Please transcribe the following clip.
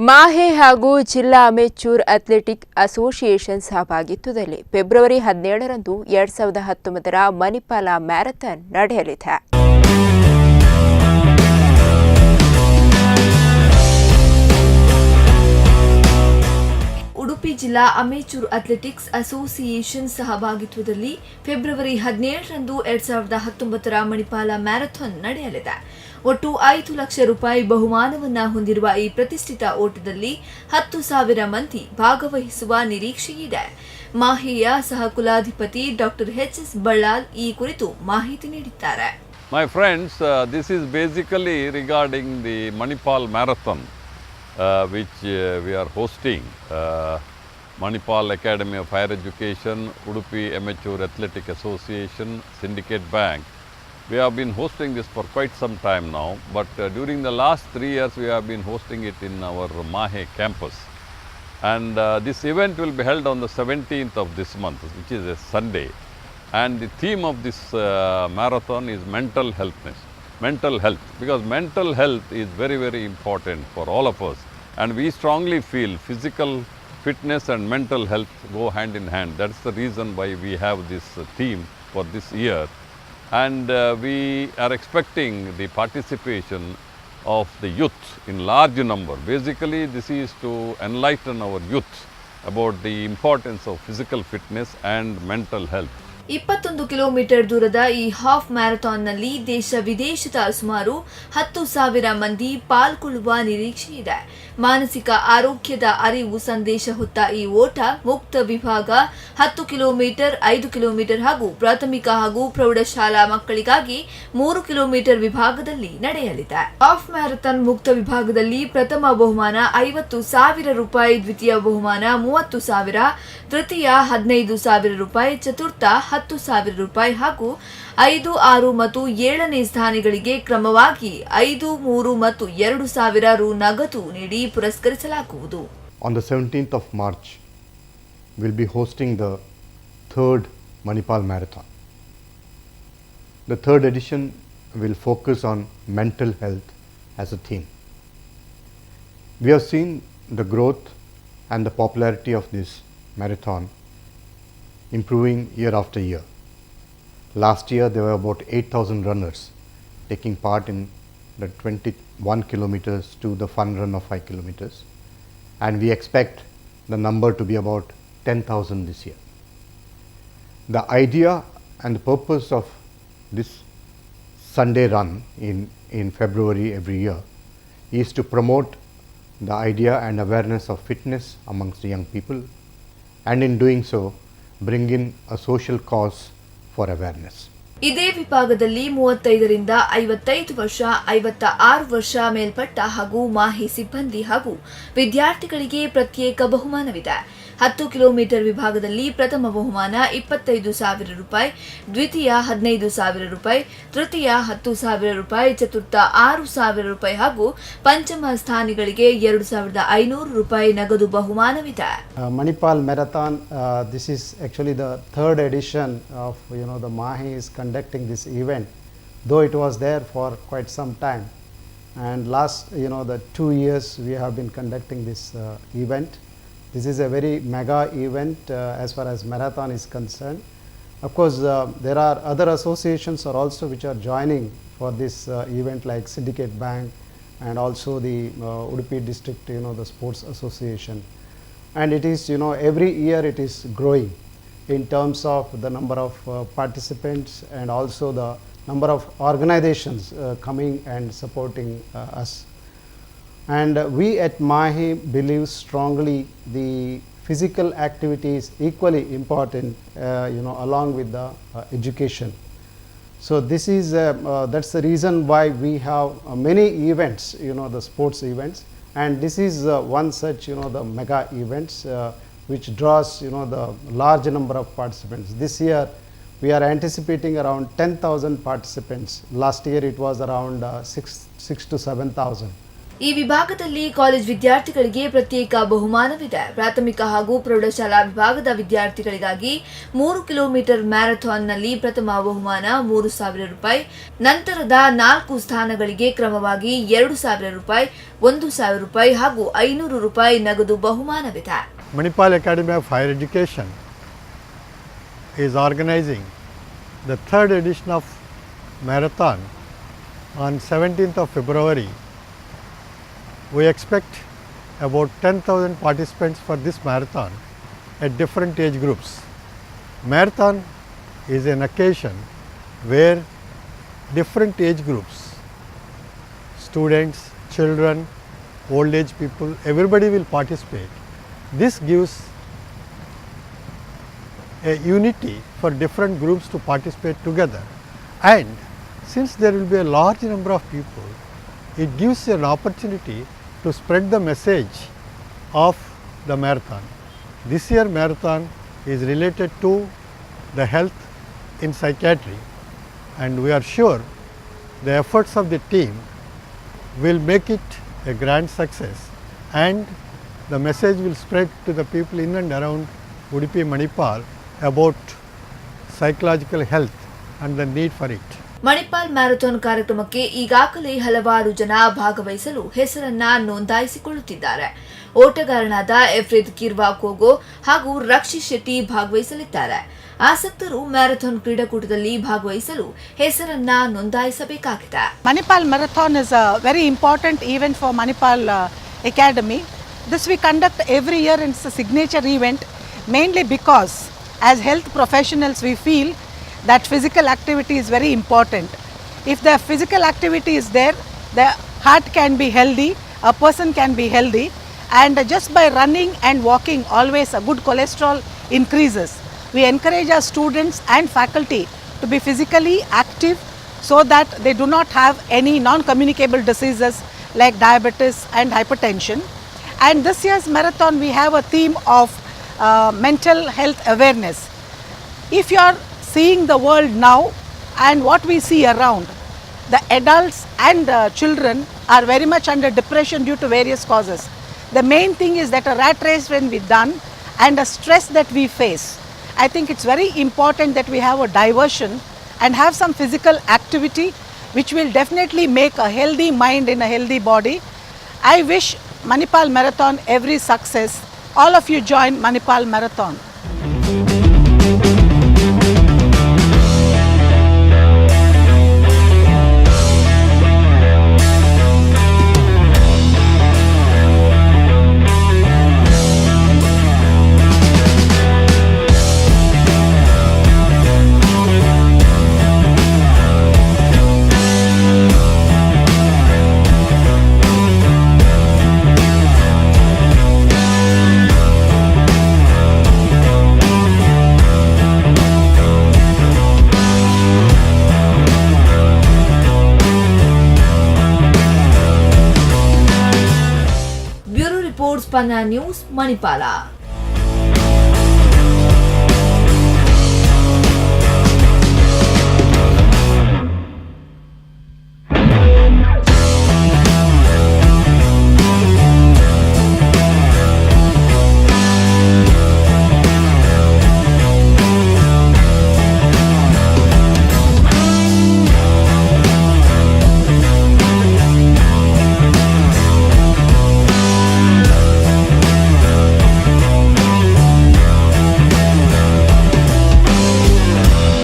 ಮಾಹೆ ಹಾಗೂ ಜಿಲ್ಲಾ amateur athletic association ಸಹಭಾಗಿತ್ವದಲ್ಲಿ ಫೆಬ್ರವರಿ 17ರಂದು 2019ರ ಮಣಿಪಾಲ ಮ್ಯಾರಥಾನ್ ನಡೆಯಲಿದೆ. ಉಡುಪಿ ಜಿಲ್ಲಾ ಅಮೆಚೂರ್ ಅಥ್ಲೆಟಿಕ್ಸ್ ಅಸೋಸಿಯೇಷನ್ ಸಹಭಾಗಿತ್ವದಲ್ಲಿ ಫೆಬ್ರವರಿ 17ರಂದು 2019ರ ಮಣಿಪಾಲ ಮ್ಯಾರಥಾನ್ ನಡೆಯಲಿದೆ. ಒಟ್ಟು 5 ಲಕ್ಷ ರೂಪಾಯಿ ಬಹುಮಾನವನ್ನು ಹೊಂದಿರುವ ಈ ಪ್ರತಿಷ್ಠಿತ ಓಟದಲ್ಲಿ 10,000 ಮಂದಿ ಭಾಗವಹಿಸುವ ನಿರೀಕ್ಷೆಯಿದೆ. ಮಾಹೆಯ ಸಹಕುಲಾಧಿಪತಿ ಡಾಕ್ಟರ್ ಎಚ್.ಎಸ್. ಬಳ್ಳಾಲ್ ಈ ಕುರಿತು ಮಾಹಿತಿ ನೀಡಿದ್ದಾರೆ. My friends, this is basically regarding the Manipal Marathon which we are hosting. Manipal Academy of Higher Education, Udupi Amateur Athletic Association, Syndicate Bank. We have been hosting this for quite some time now, but during the last 3 years we have been hosting it in our Mahe campus. And this event will be held on the 17th of this month, which is a Sunday. And the theme of this marathon is mental health, because mental health is very, very important for all of us. And we strongly feel physical fitness and mental health go hand in hand. That's the reason why we have this theme for this year. And we are expecting the participation of the youth in large number. Basically, this is to enlighten our youth about the importance of physical fitness and mental health. 21 kilometre ದೂರದ ಈ half ಮ್ಯಾರಥಾನ್ನಲ್ಲಿ ದೇಶ ವಿದೇಶದ ಸುಮಾರು 10,000 ಮಂದಿ ಪಾಲ್ಗೊಳ್ಳುವ ನಿರೀಕ್ಷೆ ಇದೆ. ಮಾನಸಿಕ ಆರೋಗ್ಯದ ಅರಿವು ಸಂದೇಶ ಹೊತ್ತ ಈ ಓಟ ಮುಕ್ತ ವಿಭಾಗ 10 ಕಿಲೋಮೀಟರ್, 5 ಕಿಲೋಮೀಟರ್ ಹಾಗೂ ಪ್ರಾಥಮಿಕ ಹಾಗೂ ಪ್ರೌಢಶಾಲಾ ಮಕ್ಕಳಿಗಾಗಿ 3 ಕಿಲೋಮೀಟರ್ ವಿಭಾಗದಲ್ಲಿ ನಡೆಯಲಿದೆ. ಹಾಫ್ ಮ್ಯಾರಥಾನ್ ಮುಕ್ತ ವಿಭಾಗದಲ್ಲಿ ಪ್ರಥಮ ಬಹುಮಾನ 50,000 ರೂಪಾಯಿ, ದ್ವಿತೀಯ ಬಹುಮಾನ 30,000, ತೃತೀಯ 15,000 ರೂಪಾಯಿ, ಚತುರ್ಥ 10,000 ರೂಪಾಯಿ ಹಾಗೂ 5, 6 ಮತ್ತು 7ನೇ ಸ್ಥಾನಗಳಿಗೆ ಕ್ರಮವಾಗಿ 5, 3 ಮತ್ತು 2,000 ರು ನಗದು ನೀಡಿ ಪುರಸ್ಕರಿಸಲಾಗುವುದು. On the 17th of March, we'll be hosting the 3rd Manipal Marathon. The 3rd edition will focus on mental health as a theme. We have seen the growth and the popularity of this marathon improving year after year. Last year there were about 8,000 runners taking part in the 21 kilometers to the fun run of 5 kilometers, and we expect the number to be about 10,000 this year. The idea and the purpose of this Sunday run in February every year is to promote the idea and awareness of fitness amongst the young people, and in doing so bring in a social cause for awareness. ಇದೇ ವಿಭಾಗದಲ್ಲಿ 35ರಿಂದ 55 ವರ್ಷ, 56 ವರ್ಷ ಮೇಲ್ಪಟ್ಟ ಹಾಗೂ ಮಾಹಿ ಸಿಬ್ಬಂದಿ ಹಾಗೂ ವಿದ್ಯಾರ್ಥಿಗಳಿಗೆ ಪ್ರತ್ಯೇಕ ಬಹುಮಾನವಿದೆ. 10 ಕಿಲೋಮೀಟರ್ ವಿಭಾಗದಲ್ಲಿ ಪ್ರಥಮ ಬಹುಮಾನ 25,000 ರೂಪಾಯಿ, ದ್ವಿತೀಯ 15,000 ರೂಪಾಯಿ, ತೃತೀಯ 10,000 ರೂಪಾಯಿ, ಚತುರ್ಥ 6,000 ರೂಪಾಯಿ ಹಾಗೂ ಪಂಚಮ ಸ್ಥಾನಿಗಳಿಗೆ 2,500 ರೂಪಾಯಿ ನಗದು ಬಹುಮಾನವಿದೆ. Manipal Marathon, this is actually the 3rd edition of the Mahe is conducting this event, though it was there for quite some time, and last the 2 years we have been conducting this event. This is a very mega event as far as marathon is concerned. Of course, there are other associations are also which are joining for this event, like Syndicate Bank and also the Udupi District, the Sports Association. And it is, every year it is growing in terms of the number of participants and also the number of organizations coming and supporting us. And we at Mahe believe strongly the physical activity is equally important, along with the education. So this is that's the reason why we have many events, the sports events, and this is one such, the mega events which draws, the large number of participants. This year we are anticipating around 10,000 participants. Last year it was around 6,000 to 7,000. ಈ ವಿಭಾಗದಲ್ಲಿ college ವಿದ್ಯಾರ್ಥಿಗಳಿಗೆ ಪ್ರತ್ಯೇಕ ಬಹುಮಾನವಿದೆ. ಪ್ರಾಥಮಿಕ ಹಾಗೂ ಪ್ರೌಢಶಾಲಾ ವಿಭಾಗದ ವಿದ್ಯಾರ್ಥಿಗಳಿಗಾಗಿ 3 kilometre ಮ್ಯಾರಥಾನ್ನಲ್ಲಿ ಪ್ರಥಮ ಬಹುಮಾನ 3,000 ರೂಪಾಯಿ, ನಂತರದ 4 ಸ್ಥಾನಗಳಿಗೆ ಕ್ರಮವಾಗಿ 2,000 ರೂಪಾಯಿ, 1,000 ರೂಪಾಯಿ ಹಾಗೂ 500 ರೂಪಾಯಿ ನಗದು ಬಹುಮಾನವಿದೆ. Manipal Academy of Higher Education is organizing the third edition of marathon on 17th of February. We expect about 10,000 participants for this marathon at different age groups. Marathon is an occasion where different age groups, students, children, old age people, everybody will participate. This gives a unity for different groups to participate together, and since there will be a large number of people, it gives an opportunity to spread the message of the marathon. This year marathon is related to the health in psychiatry, and we are sure the efforts of the team will make it a grand success, and the message will spread to the people in and around Udupi Manipal about psychological health and the need for it. Manipal marathon ಕಾರ್ಯಕ್ರಮಕ್ಕೆ ಈಗಾಗಲೇ ಹಲವಾರು ಜನ ಭಾಗವಹಿಸಲು ಹೆಸರನ್ನ ನೋಂದಾಯಿಸಿಕೊಳ್ಳುತ್ತಿದ್ದಾರೆ. ಓಟಗಾರನಾದ ಎಫ್ರಿದ್ ಕಿರ್ವಾ ಕೋಗೋ ಹಾಗೂ ರಕ್ಷಿತ್ ಶೆಟ್ಟಿ ಭಾಗವಹಿಸಲಿದ್ದಾರೆ. ಆಸಕ್ತರು marathon ಕ್ರೀಡಾಕೂಟದಲ್ಲಿ ಭಾಗವಹಿಸಲು ಹೆಸರನ್ನ ನೋಂದಾಯಿಸಬೇಕಾಗಿದೆ. Manipal Marathon is a very important event for Manipal Academy. This we conduct every year, and it's a signature event, mainly because as health professionals we feel that physical activity is very important. If the physical activity is there, the heart can be healthy, a person can be healthy, and just by running and walking always a good cholesterol increases. We encourage our students and faculty to be physically active so that they do not have any non-communicable diseases like diabetes and hypertension. And this year's marathon we have a theme of mental health awareness. If you are seeing the world now and what we see around, the adults and children are very much under depression due to various causes. The main thing is that a rat race when we done and a stress that we face, I think it's very important that we have a diversion and have some physical activity which will definitely make a healthy mind in a healthy body. I wish Manipal Marathon every success. All of you join Manipal Marathon. Bureau reports Panna news Manipal.